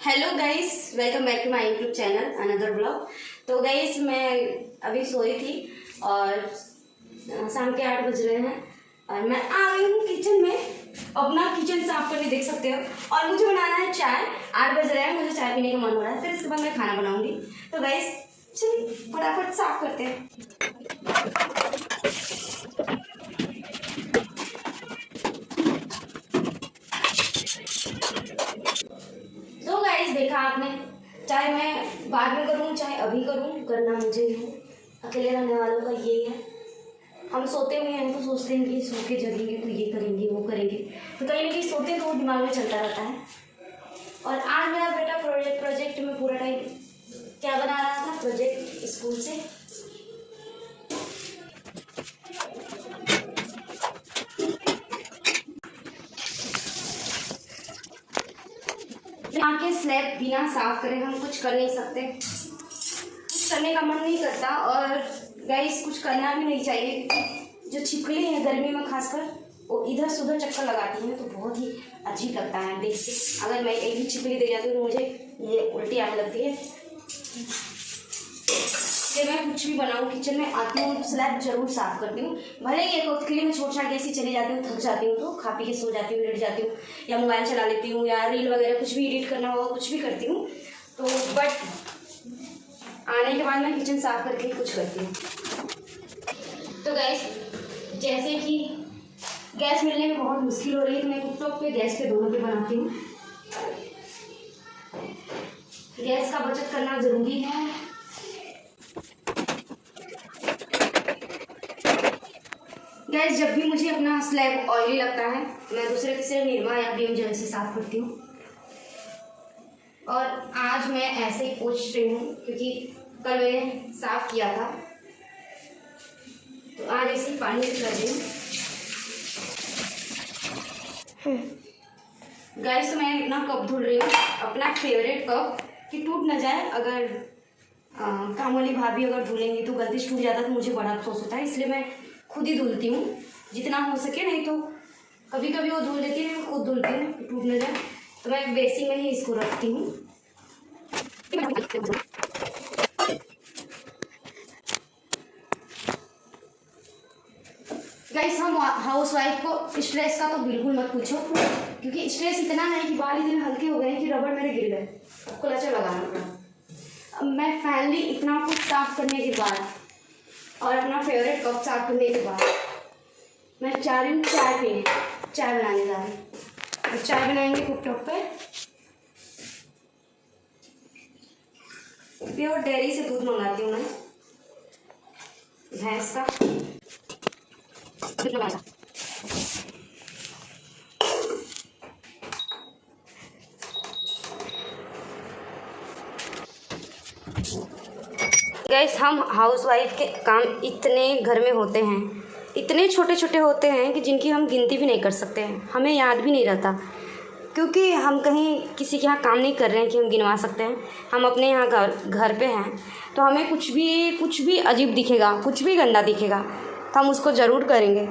Hello guys, welcome back to my YouTube channel another blog. तो guys मैं अभी सोई थी और शाम के 8 बज रहे हैं और मैं आ गई हूँ किचन में। अपना किचन साफ करके देख सकते हो और मुझे बनाना है चाय। 8 बज रहे हैं, मुझे चाय पीने का मन हो रहा है। फिर इसके बाद मैं खाना बनाऊंगी। तो गाइस चलिए फटाफट साफ करते हैं। तो गाइस देखा आपने, चाहे मैं बाद में करूँ चाहे अभी करूँ, करना मुझे ही है। अकेले रहने वालों का यही है। हम सोते हुए हैं तो सोचते हैं कि सो के जगेंगे तो ये करेंगे वो करेंगे, तो कहीं ना कहीं सोते तो वो दिमाग में चलता रहता है। और आज मेरा बेटा प्रोजेक्ट में पूरा टाइम क्या बना रहा था, प्रोजेक्ट स्कूल से। यहाँ के स्लैब बिना साफ करे हम कुछ कर नहीं सकते, कुछ करने का मन नहीं करता। और गाइस कुछ करना भी नहीं चाहिए, जो छिपकली है गर्मी में खासकर वो इधर से उधर चक्कर लगाती हैं तो बहुत ही अजीब लगता है देख के। अगर मैं एक भी छिपकली देख जाती हूँ तो मुझे ये उल्टी आने लगती है। कि मैं कुछ भी बनाऊँ किचन में आती हूँ तो स्लैब जरूर साफ करती हूँ। भले ही एक वक्त के लिए मैं छोड़ छाड़ के ऐसी चली जाती हूँ, थक जाती हूँ तो खा पी के सो जाती हूँ, लेट जाती हूँ या मोबाइल चला लेती हूँ या रील वगैरह कुछ भी एडिट करना हो कुछ भी करती हूँ। तो बट आने के बाद मैं किचन साफ करके ही कुछ करती हूँ। तो गैस जैसे कि गैस मिलने में बहुत मुश्किल हो रही है तो मैं कुकटॉप पे गैस पे दोनों पे बनाती हूँ। गैस का बचत करना ज़रूरी है। गैस जब भी मुझे अपना स्लैब ऑयली लगता है मैं दूसरे तीसरे निरमा या विम जेल से साफ करती हूँ। और आज मैं ऐसे ही पोंछ रही हूँ क्योंकि कल मैंने साफ किया था तो आज ऐसे ही पानी से कर रही हूँ। गाइस तो मैं इतना कप धुल रही हूँ, अपना फेवरेट कप, कि टूट ना जाए। अगर काम वाली भाभी अगर धुलेंगी तो गलती से टूट जाता तो मुझे बड़ा अफसोस होता है, इसलिए मैं खुद ही धुलती हूँ जितना हो सके। नहीं तो कभी कभी वो धुल देती है, मैं खुद धुलती हूँ टूट ना जाए। तो मैं बेसिन में ही इसको रखती हूँ। गाइस हम हाउस वाइफ को स्ट्रेस का तो बिल्कुल मत पूछो, क्योंकि स्ट्रेस इतना है कि बाल इतने हल्के हो गए हैं कि रबड़ मेरे गिर गए, क्लचर लगाना पड़ा। अब मैं फाइनली इतना कुछ साफ करने के बाद और अपना फेवरेट कप साफ करने के बाद मैं चाह रही हूँ चाय बनाने जा रही हूँ। चाय बनाएंगे कुकटॉप पे। प्योर डेयरी से दूध मंगाती हूँ मैं, भैंस का। गैस हम हाउसवाइफ के काम इतने घर में होते हैं, इतने छोटे छोटे होते हैं कि जिनकी हम गिनती भी नहीं कर सकते हैं, हमें याद भी नहीं रहता। क्योंकि हम कहीं किसी के यहाँ काम नहीं कर रहे हैं कि हम गिनवा सकते हैं। हम अपने यहाँ घर पे हैं तो हमें कुछ भी अजीब दिखेगा, कुछ भी गंदा दिखेगा तो हम उसको ज़रूर करेंगे।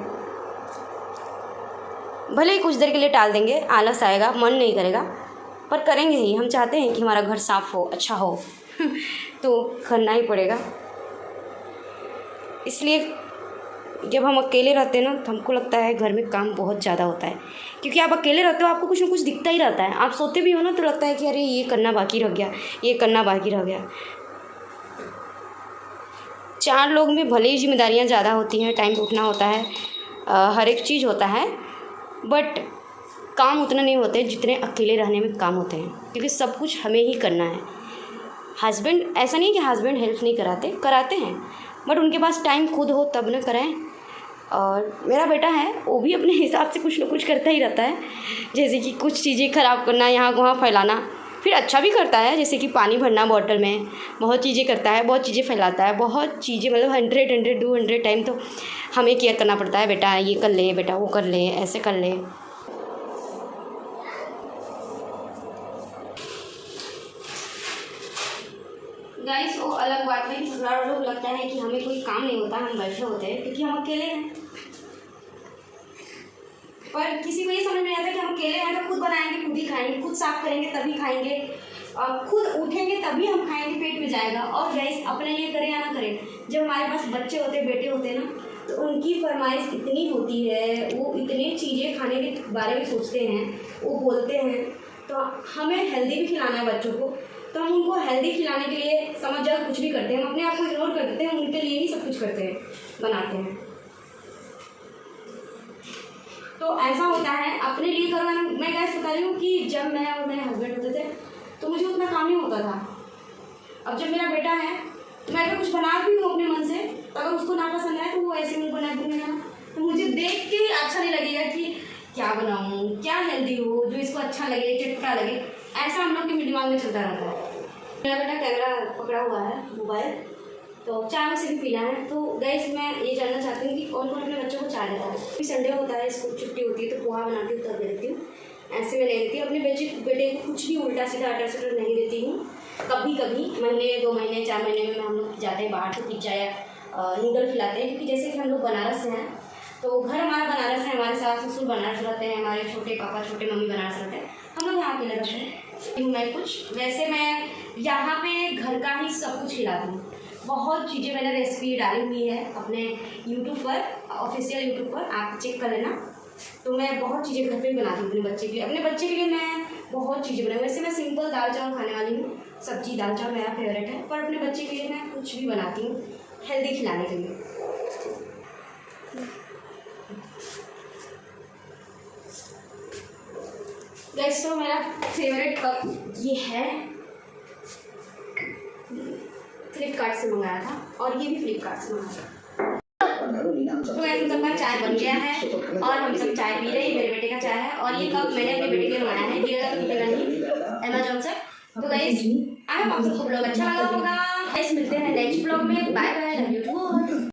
भले ही कुछ देर के लिए टाल देंगे, आलस आएगा, मन नहीं करेगा, पर करेंगे ही। हम चाहते हैं कि हमारा घर साफ़ हो, अच्छा हो तो करना ही पड़ेगा। इसलिए जब हम अकेले रहते हैं ना तो हमको लगता है घर में काम बहुत ज़्यादा होता है, क्योंकि आप अकेले रहते हो, आपको कुछ ना कुछ दिखता ही रहता है। आप सोते भी हो ना तो लगता है कि अरे ये करना बाकी रह गया, ये करना बाकी रह गया। 4 लोग में भले ही जिम्मेदारियाँ ज़्यादा होती हैं, टाइम पे उठना होता है, हर एक चीज़ होता है, बट काम उतना नहीं होते जितने अकेले रहने में काम होते हैं, क्योंकि सब कुछ हमें ही करना है। हस्बैंड, ऐसा नहीं कि हस्बैंड हेल्प नहीं कराते हैं, बट उनके पास टाइम खुद हो तब न कराएं। और मेरा बेटा है वो भी अपने हिसाब से कुछ ना कुछ करता ही रहता है, जैसे कि कुछ चीज़ें ख़राब करना, यहाँ वहाँ फैलाना, फिर अच्छा भी करता है, जैसे कि पानी भरना बॉटल में, बहुत चीज़ें करता है, बहुत चीज़ें फैलाता है, बहुत चीज़ें, मतलब 100 टाइम तो हमें केयर करना पड़ता है। बेटा ये कर ले, बेटा वो कर ले, ऐसे कर ले। गाइस वो अलग बात है, थोड़ा लोग लगता है कि हमें कोई काम नहीं होता, हम बैठे होते हैं क्योंकि हम अकेले हैं। पर किसी को ये समझ नहीं आता कि हम अकेले हैं तो खुद बनाएंगे, खुद ही खाएंगे, खुद साफ करेंगे तभी खाएंगे। खुद उठेंगे तभी हम खाएंगे, पेट में जाएगा। और गैस अपने लिए करें या ना करें, जब हमारे पास बच्चे होते हैं, बेटे होते हैं ना, तो उनकी फरमाइश इतनी होती है, वो इतनी चीज़ें खाने के बारे में सोचते हैं, वो बोलते हैं। तो हमें हेल्दी भी खिलाना है बच्चों को, तो हम उनको हेल्दी खिलाने के लिए समझ जाओ कुछ भी करते हैं। हम अपने आप को इग्नोर कर देते हैं, उनके लिए ही सब कुछ करते हैं, बनाते हैं। तो ऐसा होता है, अपने लिए करो। मैं गैस बता रही हूँ कि जब मैं और मेरे हस्बैंड होते थे तो मुझे उतना काम नहीं होता था। अब जब मेरा बेटा है तो मैं अगर कुछ बना भी हूँ अपने मन से, तो अगर उसको ना पसंद आए तो वो ऐसे मुँह बना दूँगा, तो मुझे देख के अच्छा नहीं लगेगा कि क्या बनाऊँ, क्या हेल्दी हो, जो इसको अच्छा लगे, चटपटा लगे। ऐसा हम लोग के दिमाग में चलता रहता है। मेरा बेटा कैमरा पकड़ा हुआ है, मोबाइल, तो चाय में से भी पीना है। तो गैस मैं ये जानना चाहती हूँ कि कौन कौन अपने बच्चों को चाय देता है। फिर संडे होता है, इसको छुट्टी होती है, तो पोहा बनाती हूँ, तब दे देती हूँ। ऐसे में नहीं देती हूँ। अपने बेटे को कुछ भी उल्टा सीधा अटर सटर नहीं देती हूँ। कभी कभी महीने 2 महीने 4 महीने में हम लोग जाते हैं बाहर, तो पिज्जा या नूडल खिलाते हैं। क्योंकि जैसे कि हम लोग बनारस से हैं, तो घर हमारा बनारस है, हमारे सास ससुर बनारस रहते हैं, हमारे छोटे पापा छोटे मम्मी बनारस रहते हैं, हम लोग यहाँ अकेले रहते हैं। मैं कुछ वैसे मैं यहाँ पे घर का ही सब कुछ खिलाती हूँ। बहुत चीज़ें मैंने रेसिपी डाली हुई है अपने यूट्यूब पर, ऑफिशियल यूट्यूब पर, आप चेक कर लेना। तो मैं बहुत चीज़ें घर पे बनाती हूँ अपने बच्चे के लिए। अपने बच्चे के लिए मैं बहुत चीज़ें बनाई। वैसे मैं सिंपल दाल चावल खाने वाली हूँ, सब्जी दाल चावल मेरा फेवरेट है, पर अपने बच्चे के लिए मैं कुछ भी बनाती हूँ हेल्दी खिलाने के लिए। गैस तो मेरा फेवरेट कप ये है, फ्लिपकार्ट से मंगाया था, और ये भी फ्लिपकार्ट से मंगाया था। तो गैस हम सबका चाय बन गया है और हम सब चाय पी रहे हैं। मेरे बेटे का चाय है, और ये कप मैंने अपने बेटे के लिए मंगाया है, गिरेगा तो टूटेगा नहीं, अमेजोन से। तो गैस आई होप आप सबको ब्लॉग अच्छा लगा होगा। गैस मिलते हैं नेक्स्ट ब्लॉग में। Bye bye, love you to all.